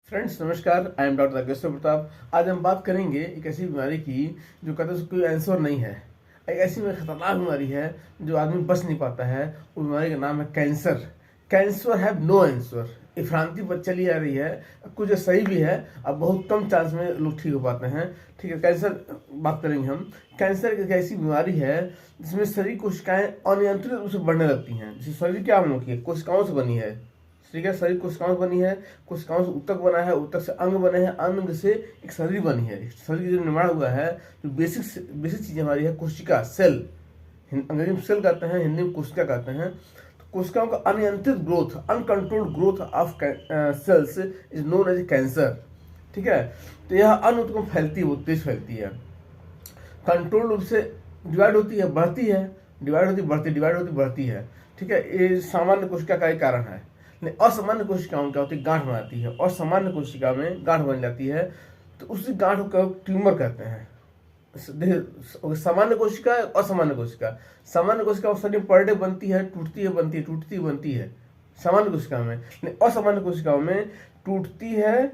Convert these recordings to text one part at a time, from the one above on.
Friends नमस्कार, I am doctor Rakeshwar Pratap. आज हम बात करेंगे एक ऐसी बीमारी की जो कहते हैं कोई आंसर नहीं है। एक ऐसी में खतरनाक बीमारी है जो आदमी बच नहीं पाता है। वो बीमारी का नाम है cancer. Cancer have no answer. ये भ्रांति पर चली आ रही है, कुछ सही भी है। अब बहुत कम चांस में लोग ठीक हो पाते हैं। ठीक है, कैंसर बात करेंगे हम। कैंसर एक ऐसी बीमारी है जिसमें शरीर कोशिकाएं अनियंत्रित रूप से बढ़ने लगती हैं। जैसे शरीर क्या हम लोग की कोशिकाओं से बनी है। ठीक है, शरीर कोशिकाओं से बनी है, कोशिकाओं से ऊतक बना है, ऊतक से अंग बने हैं, अंग से एक शरीर बनी है। शरीर जो निर्माण हुआ है, जो बेसिक चीज हमारी है कोशिका, सेल। अंग्रेजी में सेल कहते हैं, हिंदी में कोशिका कहते हैं। तो कोशिकाओं का अनियंत्रित growth, uncontrolled growth of cells is known as cancer. ठीक है, तो यह अन्य ऊतकों में फैलती है, वो तेज फैलती है। कंट्रोल रूप से डिवाइड होती है, बढ़ती है, डिवाइड होती बढ़ती, डिवाइड होती बढ़ती है। ठीक है, ये सामान्य कोशिका का एक कारण है। असामान्य कोशिकाओं क्या होती है, गांठ बनाती है, और सामान्य कोशिका में गांठ बन जाती है, तो उसी गांठ को ट्यूमर कहते हैं। सामान्य कोशिका, असामान्य कोशिका। सामान्य कोशिका शरीर पर डे बनती है, टूटती है, बनती है, टूटती है, बनती है सामान्य कोशिका में। असामान्य कोशिकाओं में टूटती है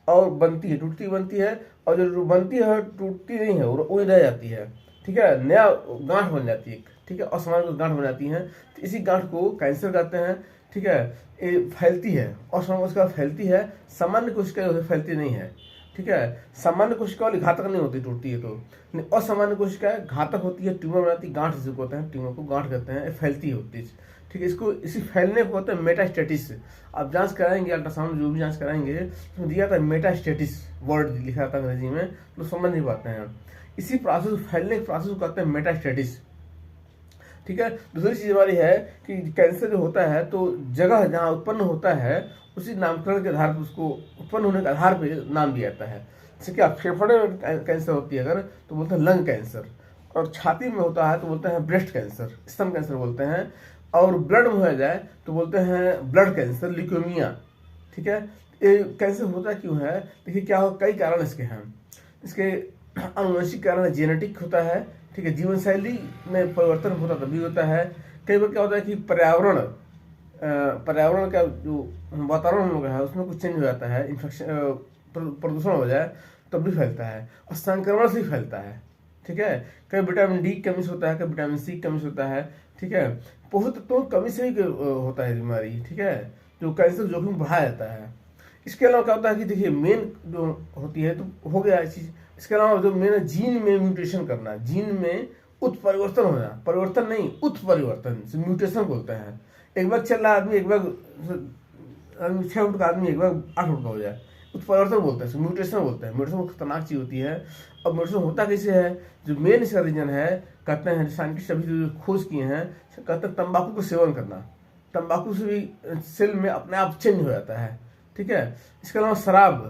और बनती है, टूटती बनती है, और जो बनती है टूटती नहीं है, वही रह जाती है। ठीक है, नया गांठ बन जाती है। ठीक है, असामान्य गांठ बन जाती है, तो इसी गांठ को कैंसर कहते हैं। ठीक है, ये फैलती है, असामान्य कोशिका फैलती है, सामान्य कोशिका जो है फैलती नहीं है। ठीक है, सामान्य कोशिका वाली घातक नहीं होती, टूटती है तो। असामान्य कोशिका घातक होती है, ट्यूमर बनाती है, गांठ जिसको कहते हैं, ट्यूमर को गांठ कहते हैं, फैलती होती है। ठीक है, इसको इसी फैलने को कहते हैं मेटास्टेटिस। आप जांच कराएंगे, अल्ट्रासाउंड जो भी जांच कराएंगे, तो दिया था मेटास्टेटिस, वर्ड लिखा था अंग्रेजी में, तो समझ नहीं पाते हैं। इसी प्रोसेस, फैलने के प्रोसेस को कहते हैं मेटास्टेटिस। ठीक है, दूसरी चीज हमारी है कि कैंसर जो होता है, तो जगह जहाँ उत्पन्न होता है उसी नामकरण के आधार पर, उसको उत्पन्न होने के आधार पर नाम दिया जाता है। जैसे कि आप फेफड़े में कैंसर होती है अगर, तो बोलते हैं लंग कैंसर, और छाती में होता है तो बोलते हैं ब्रेस्ट कैंसर, स्तन कैंसर बोलते हैं, और ब्लड में हो जाए तो बोलते हैं ब्लड कैंसर, ल्यूकेमिया। ठीक है, ये कैंसर होता क्यों है? देखिए क्या हो, कई कारण इसके हैं। इसके आनुवंशिक कारण जेनेटिक होता है। ठीक है, जीवन शैली में परिवर्तन होता तभी होता है। कई बार क्या होता है कि पर्यावरण का जो वातावरण हम लोग है उसमें कुछ चेंज हो जाता है, इन्फेक्शन, प्रदूषण हो जाए तब भी फैलता है, और संक्रमण से भी फैलता है। ठीक है, कभी विटामिन डी की कमी से होता है, कभी विटामिन सी की कमी से होता है। ठीक है, पोषक तत्वों की कमी से भी होता है बीमारी। ठीक है, जो कैंसर जोखिम बढ़ा जाता है। इसके अलावा क्या होता है कि देखिए मेन जो होती है, तो हो गया चीज। इसके अलावा जो मेन जीन में म्यूटेशन करना, जीन में उत्परिवर्तन होना, परिवर्तन नहीं, उत्परिवर्तन से म्यूटेशन बोलते हैं। एक बार चल रहा आदमी, एक बार 6 फुट का आदमी एक बार 8 फुट का हो जाए, उत्परिवर्तन बोलते हैं, म्यूटेशन बोलते हैं। म्यूटेशन खतरनाक चीज होती है। अब म्यूटेशन होता कैसे है? जो मेन इसका रीजन है, कहते हैं साइंटिस्ट अभी जो खोज किए हैं, कहते हैं तंबाकू को सेवन करना। तंबाकू से भी सेल में अपने आप चेंज हो जाता है। ठीक है, इसके अलावा शराब,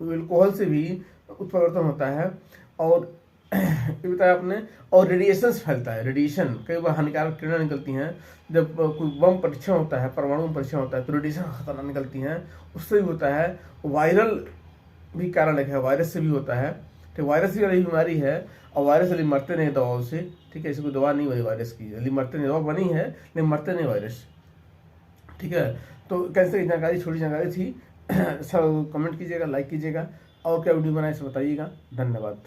अल्कोहल से भी उत्परिवर्तन होता है। और ये बताया आपने, और रेडिएशन फैलता है। रेडिएशन, कई बार हानिकारक किरणें निकलती हैं। जब कोई बम परीक्षण होता है, परमाणु परीक्षण होता है, तो रेडिएशन खतरनाक निकलती हैं, उससे भी होता है। वायरल भी कारण है, वायरस से भी होता है। तो वायरस भी वाली बीमारी है, और वायरस वाली मरते नहीं दवाओं से। ठीक है, इसको दवा नहीं बनी वायरस की, जल्दी मरते नहीं, दवा बनी है लेकिन मरते नहीं वायरस। ठीक है, तो कैंसर की जानकारी, छोटी जानकारी थी। सब कमेंट कीजिएगा, लाइक कीजिएगा, और क्या वीडियो बनाए इसे बताइएगा। धन्यवाद।